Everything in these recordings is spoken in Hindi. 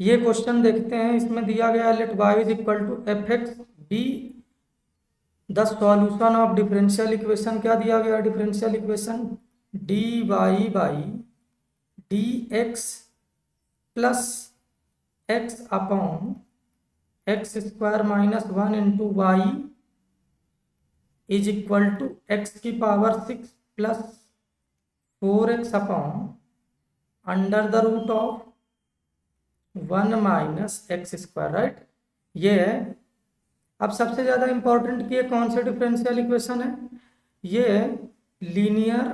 ये क्वेश्चन देखते हैं। इसमें दिया गया let y is equal to f x be the solution of differential equation. क्या दिया गया differential equation? D y by d x plus x upon x square minus one into y is equal to x की power 6 plus 4x upon under the root of 1 minus x square. Right, ये है। अब सबसे ज़्यादा इंपॉर्टेंट कि ये कौन से डिफरेंशियल इक्वेशन है? ये linear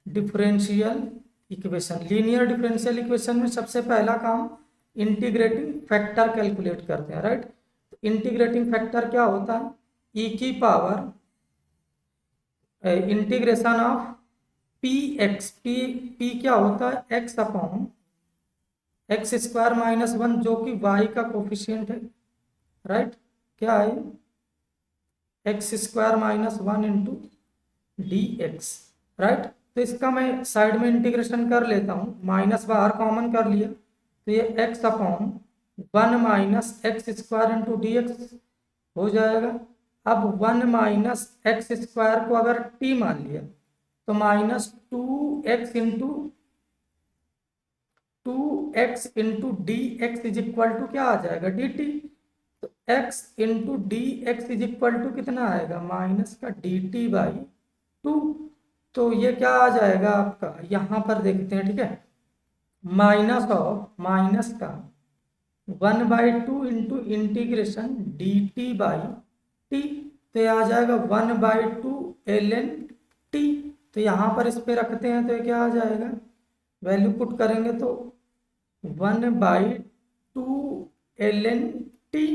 differential equation. Linear differential equation में सबसे पहला काम इंटीग्रेटिंग फैक्टर कैलकुलेट करते हैं। राइट, तो इंटीग्रेटिंग फैक्टर क्या होता है? ई की power integration of P x. P क्या होता है? X upon x square minus one, जो कि वाई का कोफिशियंट है। राइट, क्या है? X square minus one into D x. Right, तो इसका मैं साइड में इंटीग्रेशन कर लेता हूँ। माइनस बाहर कॉमन कर लिया तो ये x upon one minus x square into D x हो जाएगा। अब वन माइनस एक्स स्क्वायर को अगर टी मान लिया तो minus two X into D X is equal to क्या आ जाएगा? D T. तो x into D X is equal to कितना आएगा? माइनस का डी टी बाई टू। तो ये क्या आ जाएगा आपका? यहां पर देखते हैं, ठीक है। माइनस ऑफ माइनस का 1/2 into integration D T by T, तो ये आ जाएगा 1/2 ln टी। तो यहाँ पर इस पे रखते हैं तो ये क्या आ जाएगा? वैल्यू पुट करेंगे तो 1/2 ln टी।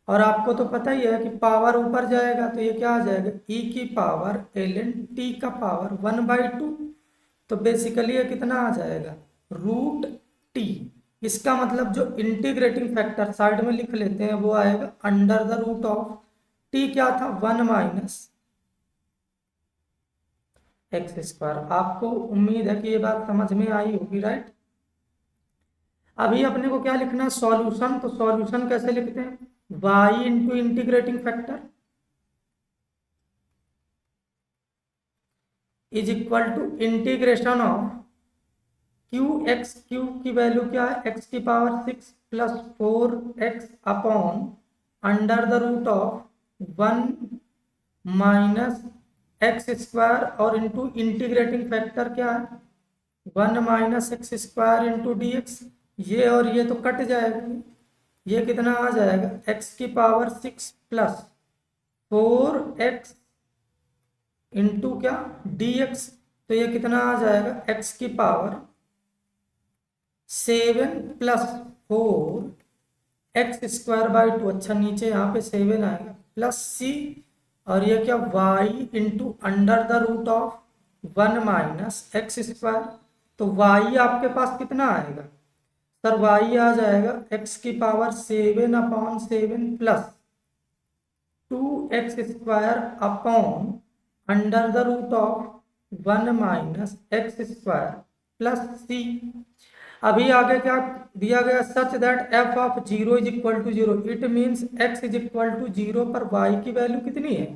और आपको तो पता ही है कि पावर ऊपर जाएगा तो ये क्या आ जाएगा? e की पावर ln टी का पावर 1/2। तो बेसिकली ये कितना आ जाएगा? Root T. इसका मतलब जो इंटीग्रेटिंग फैक्टर साइड में लिख लेते हैं वो आएगा under the root of T. क्या था? 1 माइनस एक्स स्क्वायर। आपको उम्मीद है कि ये बात समझ में आई होगी। राइट, अभी अपने को क्या लिखना है? सॉल्यूशन। तो सॉल्यूशन कैसे लिखते हैं? y into integrating factor is equal to integration of q x. Q की वैल्यू क्या है? एक्स की power 6 plus 4x upon under the root of 1 minus x square और इंटू इंटीग्रेटिंग फैक्टर क्या है? 1 minus x square into D x. ये और ये तो कट जाएगा। ये कितना आ जाएगा? x की पावर 6 प्लस 4x इंटू क्या? dx। तो ये कितना आ जाएगा? x की power 7 plus 4x square by two. अच्छा, नीचे यहाँ पे 7 आएगा प्लस c। और ये क्या? y into under the root of 1 minus x square. तो y आपके पास कितना आएगा सर? y आ जाएगा x की power 7 upon 7 plus 2x square upon under the root of 1 minus x square plus c। अभी आगे क्या दिया गया? Such that f of 0 is equal to 0। It means x is equal to 0 पर y की वैल्यू कितनी है?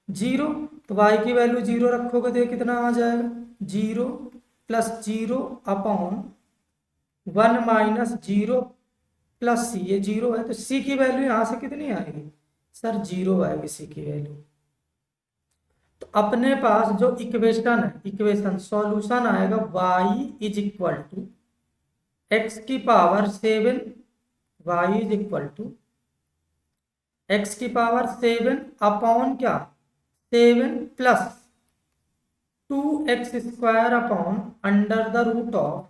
0। तो y की वैल्यू 0 रखोगे तो ये कितना आ जाएगा? 0 प्लस 0 अपॉन 1 माइनस 0 प्लस सी। ये 0 है तो सी की वैल्यू यहां से कितनी आएगी सर? 0 आएगी सी की वैल्यू। तो अपने पास जो इक्वेशन है, इक्वेशन सॉल्यूशन आएगा y is equal to x की power 7, y is equal to x की पावर 7 अपॉन क्या? 7 plus 2x square upon under the root of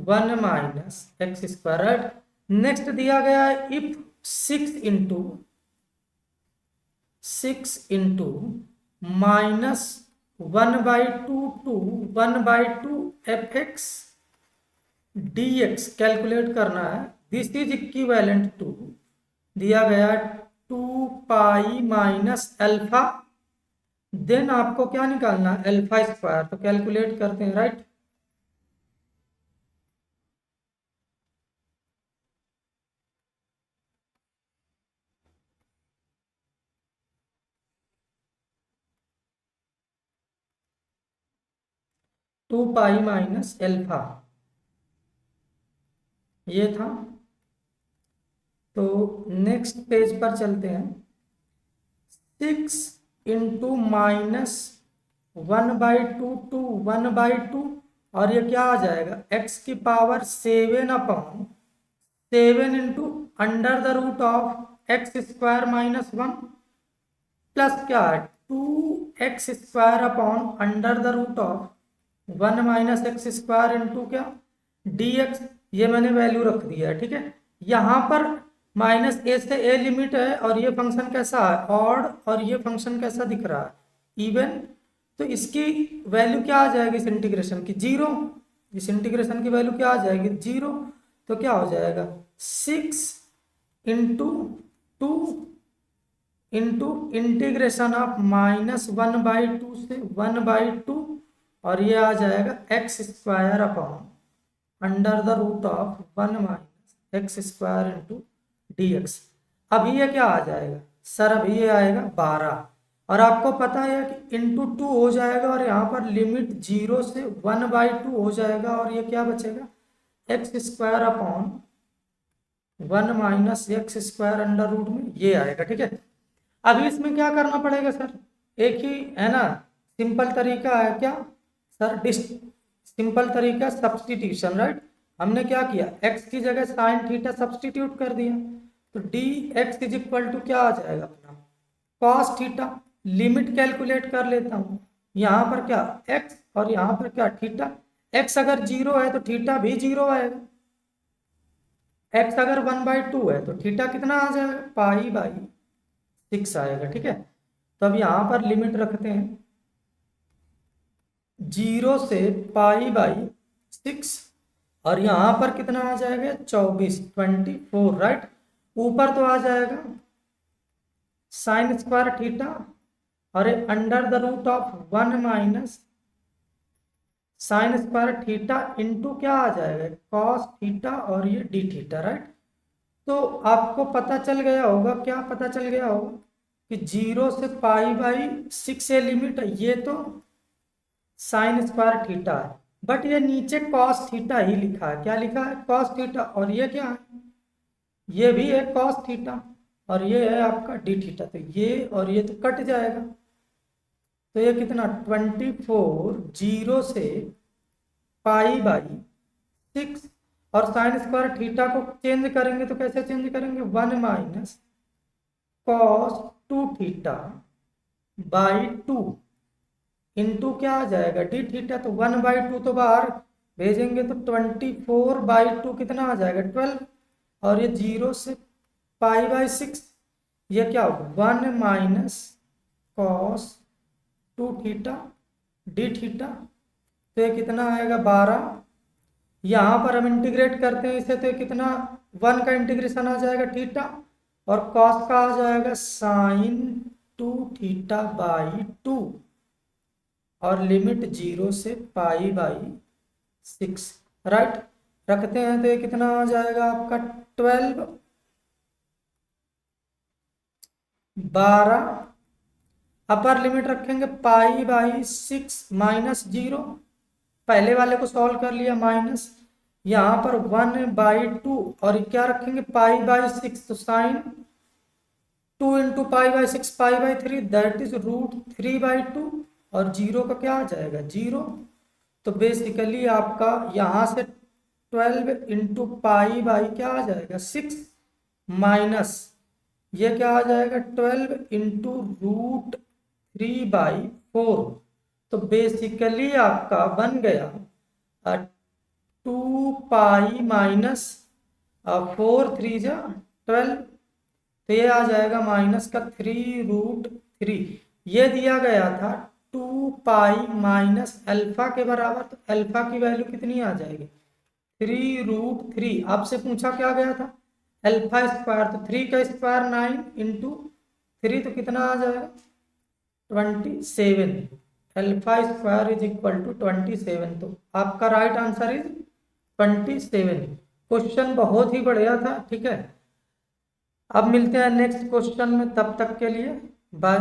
1 minus x square. Right, next दिया गया है if 6 into minus 1/2 to 1/2 f x d x calculate करना है। दिस इज इक्विवेलेंट टू दिया गया 2 पाई माइनस अल्फा। देन आपको क्या निकालना है? Alpha square. तो कैलकुलेट करते हैं। राइट, 2 पाई माइनस एल्फा, ये था। तो नेक्स्ट पेज पर चलते हैं। 6 इंटू माइनस 1/2 टू 1/2, और ये क्या आ जाएगा, x की power 7/7 into under the root of x square minus 1 plus क्या है 2x square upon under the root of 1 minus x square into क्या dx। ये मैंने वैल्यू रख दिया है, ठीक है। यहाँ पर माइनस ए से ए लिमिट है, और ये फंक्शन कैसा है, ऑड, और ये फंक्शन कैसा दिख रहा है, इवन। तो इसकी वैल्यू क्या आ जाएगी इस इंटीग्रेशन की, 0। इस इंटीग्रेशन की वैल्यू क्या आ जाएगी, 0। तो क्या हो जाएगा 6 इंटू 2 इंटू इंटीग्रेशन ऑफ -1/2 से 1/2, और ये आ जाएगा x square upon under the root of 1 minus x square into dx। अभी ये क्या आ जाएगा सर, अभी ये आएगा 12, और आपको पता है कि इंटू 2 हो जाएगा, और यहाँ पर लिमिट 0 से 1/2 हो जाएगा, और ये क्या बचेगा x square upon 1 minus x square under root में, ये आएगा, ठीक है। अभी इसमें क्या करना पड़ेगा सर, एक ही है ना, सिंपल तरीका है क्या सर, सिंपल तरीका सब्सटीट्यूशन, राइट। हमने क्या किया, x की जगह साइन थीटा सब्सटीट्यूट कर दिया, तो dx इज इक्वल टू क्या आ जाएगा अपना कॉस थीटा। लिमिट कैलकुलेट कर लेता हूँ, यहाँ पर क्या x और यहाँ पर क्या थीटा। x अगर 0 है तो थीटा भी 0 आएगा, x अगर 1/2 है तो थीटा कितना आ जाएगा π/6 आएगा, ठीक है। तो अब यहाँ पर लिमिट रखते हैं 0 से π/6, और यहाँ पर कितना आ जाएगा 24 राइट। ऊपर तो आ जाएगा साइन स्क्वायर थीटा, और under the root of 1 minus sine square theta into क्या आ जाएगा कॉस थीटा, और ये डी थीटा, राइट। तो आपको पता चल गया होगा, क्या पता चल गया होगा कि 0 से π/6 से लिमिट है, ये तो साइन स्क्वायर थीटा है, बट ये नीचे कॉस थीटा ही लिखा है, क्या लिखा है कॉस थीटा, और ये क्या है ये भी है कॉस थीटा, और ये है आपका डी थीटा। तो ये और ये तो कट जाएगा, तो ये कितना 24 0 से π/6, और साइन स्क्वायर थीटा को चेंज करेंगे तो कैसे चेंज करेंगे 1 minus cos 2 theta by 2 into क्या आ जाएगा डी थीटा। तो 1/2 तो बाहर भेजेंगे तो 24/2 कितना आ जाएगा 12, और ये 0 से π/6, ये क्या 1 minus cos 2 theta D theta. तो ये कितना आएगा 12। यहाँ पर हम इंटीग्रेट करते हैं इसे, तो ये कितना 1 का इंटीग्रेशन आ जाएगा थीटा, और कॉस का आ जाएगा साइन 2 थीटा बाई 2, और लिमिट 0 से π/6 राइट रखते हैं। तो ये कितना आ जाएगा आपका 12 12, अपर लिमिट रखेंगे π/6 -0, पहले वाले को सॉल्व कर लिया माइनस, यहाँ पर 1/2, और क्या रखेंगे π/6, तो साइन 2 इंटू π/6 π/3 दैट इज √3/2, और 0 का क्या आ जाएगा 0। तो बेसिकली आपका यहाँ से 12 इंटू क्या आ जाएगा 6 माइनस ये क्या आ जाएगा 12 इंटू √3/4। तो बेसिकली आपका बन गया 2 माइनस 4 3 जा 12, तो ये आ जाएगा माइनस का 3√3। ये दिया गया था 2 माइनस अल्फा के बराबर, तो अल्फा की वैल्यू कितनी आ जाएगी 3√3। आपसे पूछा क्या गया था अल्फा स्क्वायर, तो 3 का स्क्वायर 9 इंटू 3, तो कितना आ जाएगा 27। Alpha square is equal to 27, तो आपका राइट आंसर इज 27। क्वेश्चन बहुत ही बढ़िया था, ठीक है। अब मिलते हैं नेक्स्ट क्वेश्चन में, तब तक के लिए बाय।